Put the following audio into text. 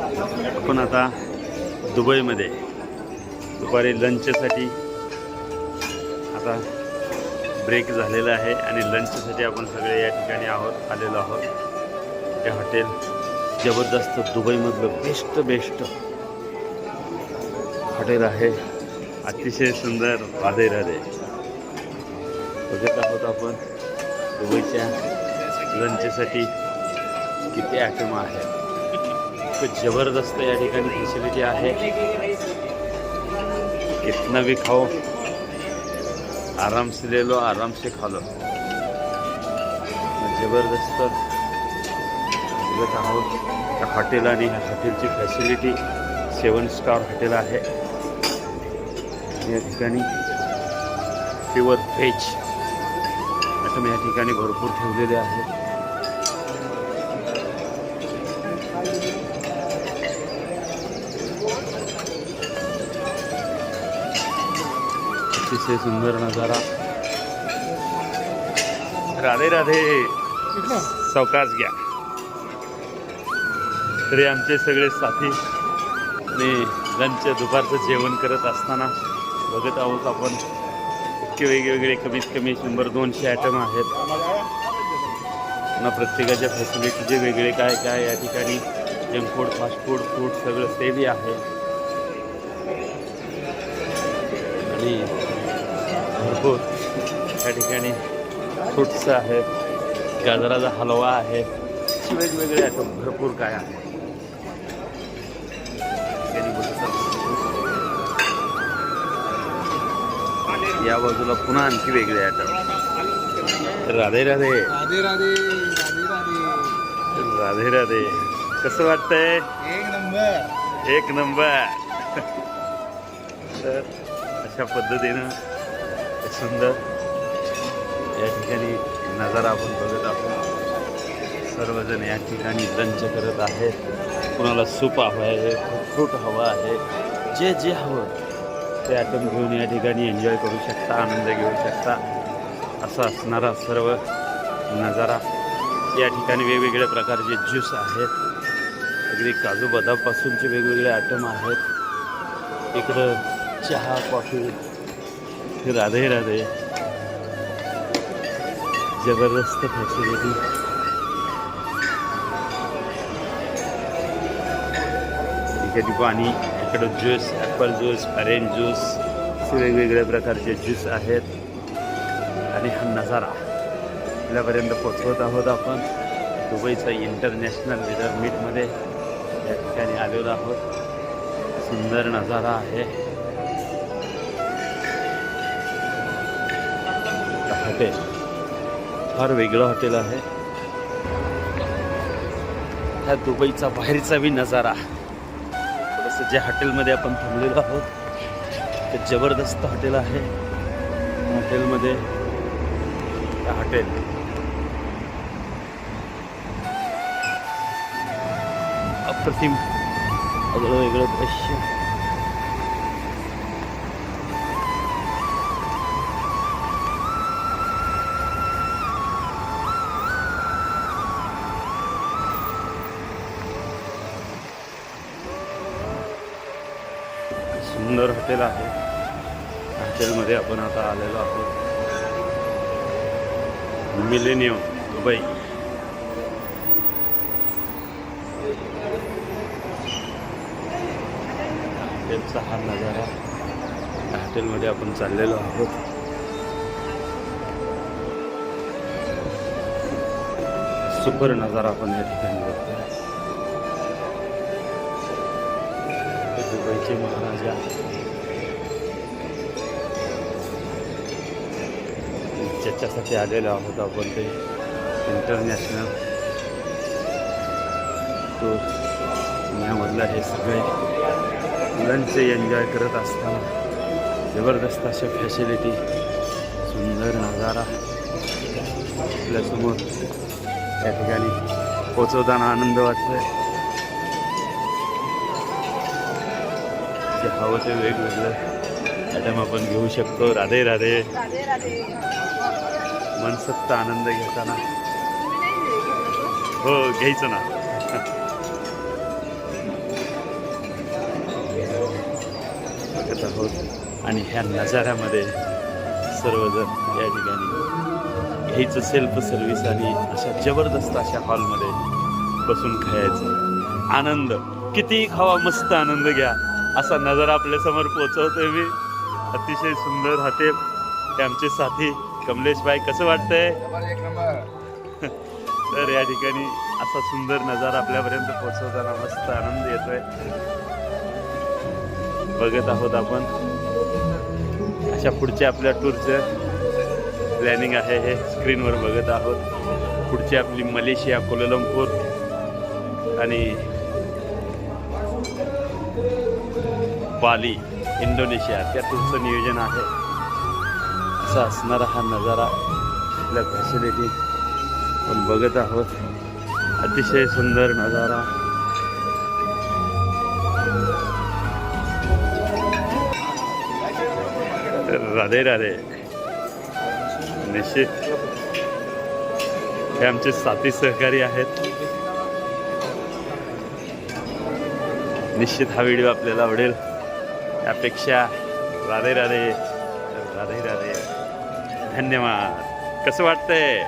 आपण आता दुबईमध्ये दुपारी लंचसाठी आता ब्रेक झालेला आहे आणि लंचसाठी आपण सगळे या ठिकाणी आलेलो आहोत. हे हॉटेल जबरदस्त दुबईमधलं बेस्ट हॉटेल आहे. अतिशय सुंदर. राधे राधे. बघत आहोत आपण दुबईच्या लंचसाठी किती आयटम आहे. खूप जबरदस्त या ठिकाणी फॅसिलिटी आहे. कितना भी खाओ, आराम से ले लो, आराम से खा लो. जबरदस्त बघत आहोत त्या हॉटेल आणि ह्या हॉटेलची फॅसिलिटी 7 स्टार हॉटेल आहे. या ठिकाणी प्युअर व्हेज आयटम या ठिकाणी भरपूर ठेवलेले आहेत. अतिशय सुंदर नजारा. राधे राधे. सावकाश घ्या. तरी आमचे सगळे साथी आणि लंच दुपारचं जेवण करत असताना बघत आहोत आपण इतके वेगवेगळे कमीत कमी 100-200 आयटम आहेत. पुन्हा प्रत्येकाच्या फॅसिलिटीचे वेगळे काय काय या ठिकाणी junk food, fast food, fruit सगळं सेवी आहे. आणि भरपूर या ठिकाणी फ्रूट्स आहे, गाजराचा हलवा आहे, वेगवेगळे आयटम भरपूर काय आहे. या बाजूला पुन्हा आणखी वेगळे आयटम. राधे राधे. राधे राधे. राधे राधे. राधे राधे. कसं वाटतंय? एक नंबर. तर अशा पद्धतीनं सुंदर या ठिकाणी नजारा आपण बघत आहोत. सर्वजण या ठिकाणी लंच करत आहेत. कुणाला सूप हवं आहे, फ्रूट हवं आहे, जे हवं ते आयटम घेऊन या ठिकाणी एन्जॉय करू शकता, आनंद घेऊ शकता. असा असणारा सर्व नजारा. या ठिकाणी वेगवेगळ्या प्रकारचे ज्यूस आहेत. अगदी काजू बदामपासूनचे वेगवेगळे आयटम आहेत. इकडं चहा, कॉफी. राधे राधे. जबरदस्त फॅसिलिटी. इकडे पाणी, इकडं juice, Apple juice, orange juice, वेगवेगळ्या प्रकारचे ज्यूस आहेत. आणि हा नजारा आपल्यापर्यंत पोचवत आहोत आपण दुबईचा इंटरनॅशनल लीडर मीटमध्ये या ठिकाणी आलेलो आहोत. सुंदर नजारा आहे. हॉटेल फार वेगळं हॉटेल आहे. ह्या दुबईचा बाहेरचा बी नजारा. थोडंसं ज्या हॉटेलमध्ये आपण थांबलेलो आहोत ते जबरदस्त हॉटेल आहे. हॉटेलमध्ये हॉटेल अप्रतिम वेगळं वेगळं दृश्य. सुंदर हॉटेल आहे. हॉटेलमध्ये आपण आता आलेलो आहोत. Millennium Dubai. हॉटेलचा हा नजारा. हॉटेलमध्ये आपण चाललेलो आहोत. सुपर नजारा आपण या ठिकाणी बघतोय. दुबईचे महाराजा ज्याच्यासाठी आलेलो आहोत आपण ते इंटरनॅशनल टूर. यामधलं हे सगळे लंच एन्जॉय करत असताना जबरदस्त अशा फॅसिलिटी, सुंदर नजारा आपल्यासमोर या ठिकाणी पोचवताना आनंद वाटतोय. जे हवं ते वेगवेगळं आयटम आपण घेऊ शकतो. राधे राधे. मनसोक्त आनंद घेताना. हो घ्यायचं ना. बघत आहोत आणि ह्या नजाऱ्यामध्ये सर्वजण या ठिकाणी घ्यायचं सेल्फ सर्व्हिस आणि अशा जबरदस्त अशा हॉलमध्ये बसून खायचं आनंद. किती खावा, मस्त आनंद घ्या असा नजारा आपल्यासमोर पोहोचवतोय मी. अतिशय सुंदर हॉटेल. ते आमचे साथी कमलेश भाई, कसं वाटतंय? एक नंबर. तर या ठिकाणी असा सुंदर नजारा आपल्यापर्यंत पोहोचवताना मस्त आनंद येतोय. बघत आहोत आपण अशा पुढच्या आपल्या टूरचं प्लॅनिंग आहे हे स्क्रीनवर बघत आहोत. पुढची आपली मलेशिया, कोलालंपूर आणि बाली, इंडोनेशिया त्या टूरचं नियोजन आहे. असा असणारा हा नजारा आपल्या फॅसिलिटी पण बघत आहोत. अतिशय सुंदर नजारा. राधे राधे. निश्चित हे आमचे साथी सहकारी आहेत. निश्चित हा व्हिडिओ आपल्याला आवडेल यापेक्षा. राधे राधे, राधे राधे. धन्यवाद. कसं वाटतंय?